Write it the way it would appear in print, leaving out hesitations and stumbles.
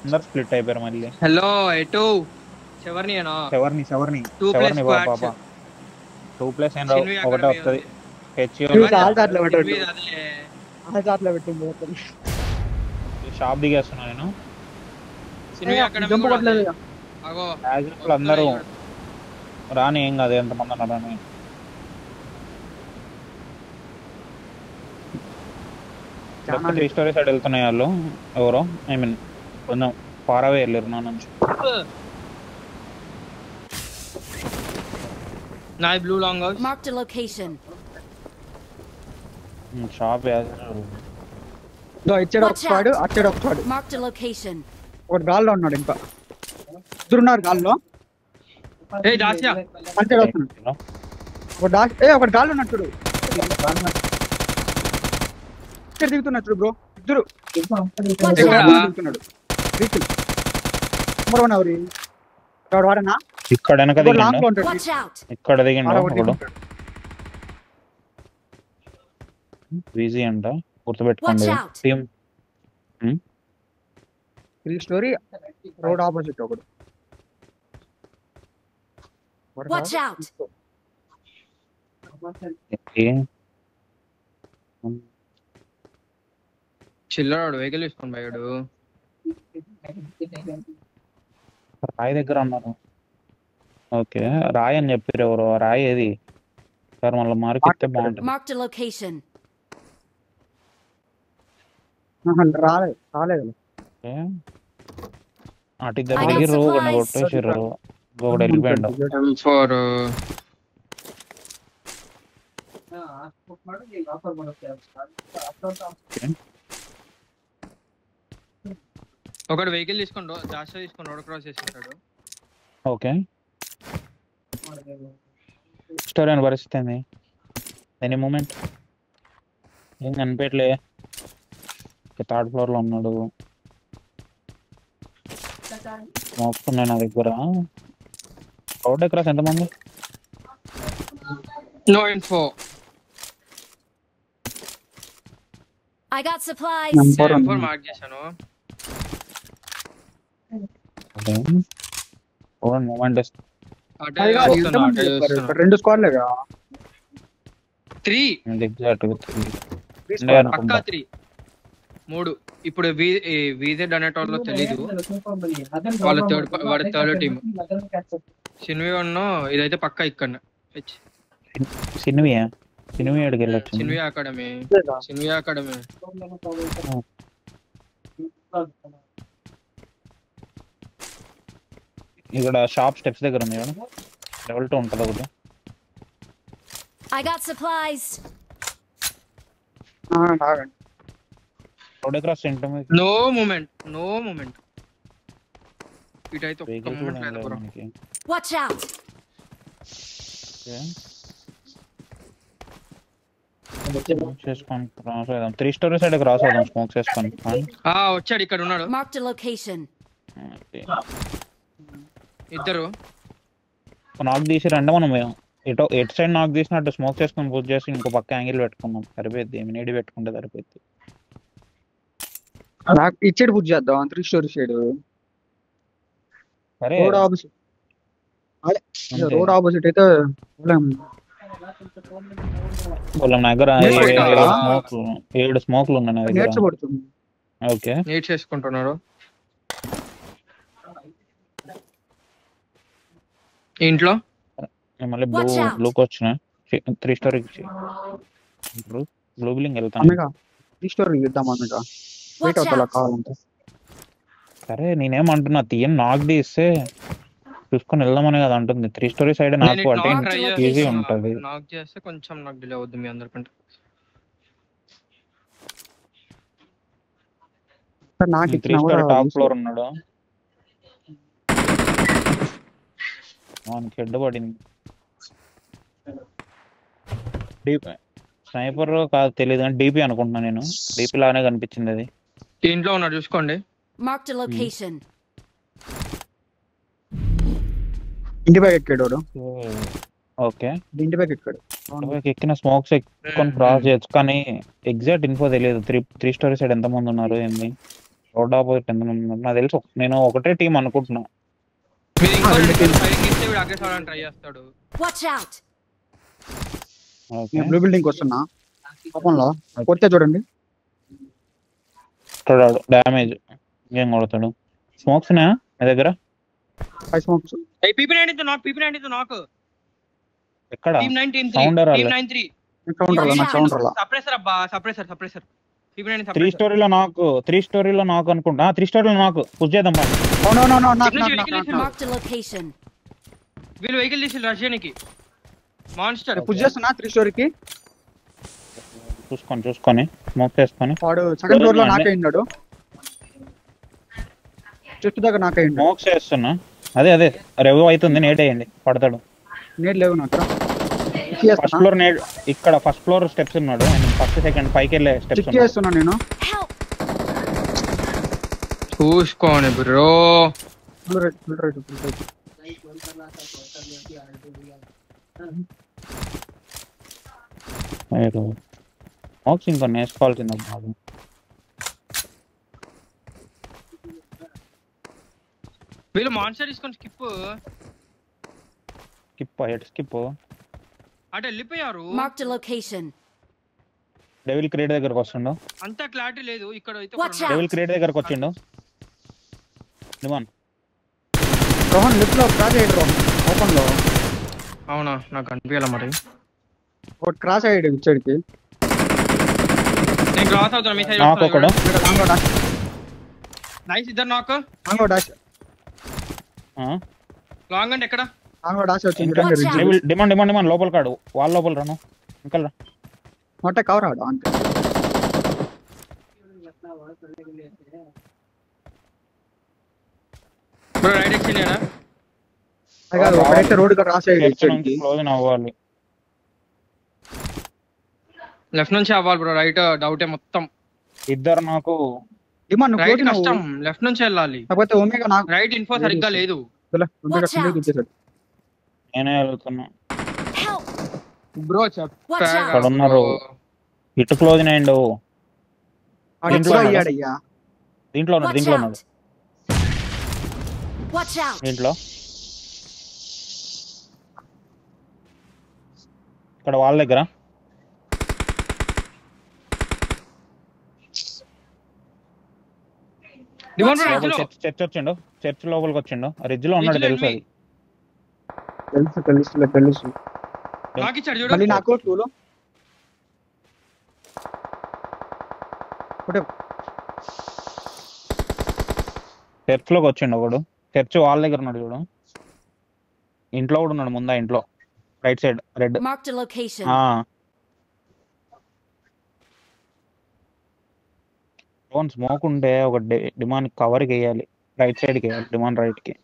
అందరు స్ప్లిట్ అయిపోయారు మళ్ళీ. హలో ఎటు శవర్నియేనా? శవర్ని 2 ప్లస్ బాబా స్క్వాడ్స్ 2+ ఏం రావు, సిన్వి ఒకటే అకాడమీ వస్తుంది. ఉంది. సిన్వి అదే షాప్ దిగేస్తున్నా నేను. సిన్వి అకాడమీ కూడా అదే. అగో అందరూ రాని ఏం కాదు, ఎంతమంది ఉన్నారని. చాలా 3 స్టోరీ సైడ్ వెళ్తున్నాయి వాళ్ళు. ఎవరో ఐ మీన్ కొంచెం ఫార్ అవే వెళ్ళారు నా నుంచి. నా blue long house. Marked a location. Shop ఇచ్చాడు ఒక స్క్వాడ్, అచ్చాడు ఒక స్క్వాడ్. Marked a location. ఒకటి గాల్లో ఉన్నాడు, ఇంకా ఇద్దరున్నారు గాల్లో. ఏయ్ దాస్యా మంచిగా వస్తున్నాడు. ఒకటి గాల్లో ఉన్నాడు చూడు, ఇక్కడ దిగుతున్నాడు చూడు బ్రో. ఇద్దరు దిగుతున్నాడు. వాడనా ఇక్కడ వెనక లాంగ్ లో దిగిండు, ఉంటాడు. Watch out. ఇక్కడ దిగిండు ఒకడు. ఈజీ అంట, గుర్తుపెట్టుకోండి. Watch out. Team 3 story road opposite ఒకడు. Watch out. చిల్లరాడు వెహికల్ తీసుకొని పోయాడు. రాయి దగ్గర అన్నారు. ఓకే రాయి అని చెప్పారు ఎవరు, రాయి ఏది సార్? మళ్ళీ మార్క్ ఇస్తే బాగుంటుంది. Marked a location. రాలేదు. అటు ఇద్దరు దిగిర్రు, కొన్ని కొట్టేసారు, ఒకడు వెళ్ళిపోయాడు. M4 ఒకడు వెహికల్ తీసుకొని జాస్తా తీసుకొని రోడ్ క్రాస్ చేస్తుంటాడు. ఓకే స్టోరీ అని పరిస్థితి ఏంది? ఎనీ మూమెంట్ ఏం కనిపించలే. 3rd ఫ్లోర్ లో ఉన్నాడు. మోపుతున్నాయి నా దగ్గర. రోడ్ క్రాస్ ఎంతమంది? No info. I got supplies. M4 mark చేశాను. మూమెంట్ అటే చూస్తున్నా. 2 స్క్వాడ్లేగా. 3 పక్కా 3 3. ఇప్పుడు వీజెడ్ అనేటోళ్ళు తెలీదు, వాడి థర్డ్ టీమ్. సిన్వి ఉన్నో ఇదైతే పక్కా ఇక్కడ సిన్వి అడిగి వెళ్ళొచ్చు. సిన్వి అకాడమీ. ఇక్కడ షాప్ స్టెప్స్ దగ్గర ఉంది కదా, లెవెల్ 2 ఉంటుంది ఒకటి. I got supplies. Road cross no movement. ఇటైతే ఒక్క మూమెంట్ లేదు బ్రో. Watch out. చేసుకొని క్రాస్ అవుదాం. 3 స్టోరీ సైడ్ క్రాస్ అవుదాం, స్మోక్ చేసుకొని. వచ్చాడు, ఇక్కడ ఉన్నాడు. Marked a location. ఇద్దరు నాక్ తీసి రండి. మనం ఎటు సైడ్ నాక్ తీసినట్టు స్మోక్ చేసుకొని పూజ చేసి ఇంకో పక్క యాంగిల్ పెట్టుకున్నాం, సరిపోద్ది. మినిడి పెట్టుకుంటే సరిపోద్ది. ఇచ్చేడు పూజ చేద్దాం. 3 స్టోరీ సైడ్ సరే. రోడ్ ఆపోజిట్ అయితే వాళ్ళ దగ్గర 7 స్మోక్లు ఉన్నాయి నా దగ్గర. ఓకే నీట్ చేసుకుంటున్నారు. ఇంట్లో మళ్ళీ బ్లూకి వచ్చిన 3 స్టోరీ బ్లూ బిల్లింగ్ వెళ్తాను. 3 స్టోరీ ఇద్దాం అన్నగా. వెయిట్ అవుతా కావాలంటే. సరే నేనేమంటున్నా, తీయం నాక్ తీస్తే చూసుకొని వెళ్దామని కదా అంటుంది. 3 స్టోరీ సైడ్ నాకు అంటే ఈజీ ఉంటుంది. నాక్ చేస్తే కొంచెం నాకు డిలే అవుద్ది మీ అందరికంటే. నాకు 3 స్టోరీ టాప్ ఫ్లోర్ ఉన్నాడు. హెడ్ పడింది. స్నైపర్ కాదు తెలియదు కానీ డీపీ అనుకుంటున్నా నేను. డీపీ లాగానే కనిపించింది అది. ఇంట్లో ఉన్నాడు చూసుకోండి. Marked a location. ఇంటి బ్యాగ్ ఎక్కాడు. ఓకే ఇంటి బ్యాగ్ ఎక్కాడు. ఎక్కిన స్మోక్స్ ఎక్కుకొని క్రాస్ చేయొచ్చు కానీ ఎగ్జాక్ట్ ఇన్ఫో తెలియదు. 3 స్టోరీ సైడ్ ఎంత మంది ఉన్నారు ఏంది. రోడ్ ఆపోజిట్ ఎంత మంది ఉన్నారు నాకు తెలుసు. నేను ఒకటే టీం అనుకుంటున్నా. మీరు ఇంకో రెండు రెండు teams. ఫైరింగ్ ఇస్తే వీడు అగ్రెస్ అవ్వడానికి ట్రై చేస్తాడు. Watch out! ఓకే నేను బ్లూ బిల్డింగ్ వస్తున్నా ఓపెన్ లో కొడితే చూడండి. కొడతాడు డ్యామేజ్ ఏం కొడతాడు. స్మోక్స్ నా మీ దగ్గర 5 స్మోక్స్. ఏయ్ PP90 తో నాక్ ఎక్కడ టీమ్ 9 టీమ్ 3 Sounder టీమ్ రాలే. 93 కౌంటర్ నాకు కౌంటర్ లా. సప్రెసర్ అబ్బా సప్రెసర్ PP90 త్రీ సప్రెసర్. స్టోరీలో నాకు అనుకుంటా. 3 స్టోరీలో నాకు పుష్ చేద్దాం మరి. నో నో నో నాకు ఇటు నుంచి నాకు వెహికల్ Marked a location. వీళ్ళు వెహికల్ తీసి రష్యానికి మాన్స్టర్ పుష్ చేస్తున్నా 3 స్టోరీకి. చూసుకొని స్మోక్ చేసుకొని వాడు సెకండ్ ఫ్లోర్ లో నాకైనాడు. చెట్టు దగ్గర నాకైండు. స్మోక్ చేస్తున్నా. అదే రెవ్ అవుతుంది. నేట్ అయ్యండి పడతాడు. నీళ్ళు లేవు నాకు. ఫస్ట్ ఫ్లోర్ నేట్ ఇక్కడ ఫస్ట్ ఫ్లోర్ స్టెప్స్ ఉన్నాడు. ఫస్ట్ సెకండ్ పైకి వెళ్ళే స్టెప్స్ చెక్ చేస్తున్నా నేను. Help! చూసుకోండి బ్రో. Full right. స్మోక్స్ ఇంకా నేర్చుకోవాల్సింది బాబు. వీళ్ళు మాన్స్టర్ తీసుకొని స్కిప్ స్కిప్ అంటే వెళ్ళిపోయారు. Marked a location. Devil create దగ్గరకు వస్తుండు. అంత క్లారిటీ లేదు ఇక్కడ అయితే. Watch out! డెవిల్ క్రియేట్ దగ్గరకు వచ్చిండు. నిమాన్ రోహన్ లిఫ్ట్ లో క్రాస్ అయ్యాడు. రోహన్ ఓపెన్ లో అవునా నాకు అనిపించాల మరి. ఒకటి క్రాస్ అయ్యాడు ఇచ్చడికి. నేను క్రాస్ అవుతున్నా మీ సైడ్. నాకు ఒకడు నైస్ ఇద్దరు నాకు ఆంగో డాష్ లాంగ్ అంటే ఎక్కడ ఆంగో డాష్ వచ్చింది. Watch out! డిమాండ్ లోపల కాడు. వాళ్ళ లోపల రాను ఇంకా రా. మొట్ట కవర్ ఆడు అంతే. బ్రో రైట్ ఎక్స్చేంజ్ చేయరా. అది కాదు ఒకడైతే రోడ్ క్రాస్ అయ్యాడు ఇచ్చడికి. క్లోజ్ అవ్వాలి. లెఫ్ట్ నుంచి అవ్వాలి బ్రో. రైట్ డౌటే మొత్తం. ఇద్దరు నాకు డిమాండ్ నువ్వు రైట్ కోటి కష్టం. లెఫ్ట్ నుంచి వెళ్ళాలి. కాకపోతే ఒమేగా నాకు రైట్ ఇన్ఫో సరిగ్గా లేదు. ఒమేగా కింద గుద్దేశాడు. నేనే వెళ్తున్నా. Help! Bro Watch out! అక్కడ ఉన్నారు. ఇటు క్లోజ్ అయ్యిండు. వాడు ఎప్పుడో అయ్యాడయ్యా. దీంట్లో Watch ఉన్నాడు. out! Watch out! దీంట్లో ఇక్కడ వాళ్ళ దగ్గర డిమాండ్ బ్రో Watch రైట్ లో చర్చ్ వచ్చిండు. చర్చ్ లోపలికి వచ్చిండు. రిడ్జ్ లో ఉన్నాడు Ridge లో తెలుసు అది. తెలుసు నాకు ఇచ్చాడు చూడు. మళ్ళీ నాకు టూలో చర్చ్ లోకి వచ్చిండు ఒకడు. చర్చ్ వాళ్ళ దగ్గర ఉన్నాడు చూడు. ఇంట్లో కూడా ఉన్నాడు. ముందా ఇంట్లో right side red. Marked a location. Smoke ఉంటే ఒక డిమాండ్ కవర్ కి వేయాలి. రైట్ సైడ్ కి వేయాలి. డిమాండ్ రైట్ కి.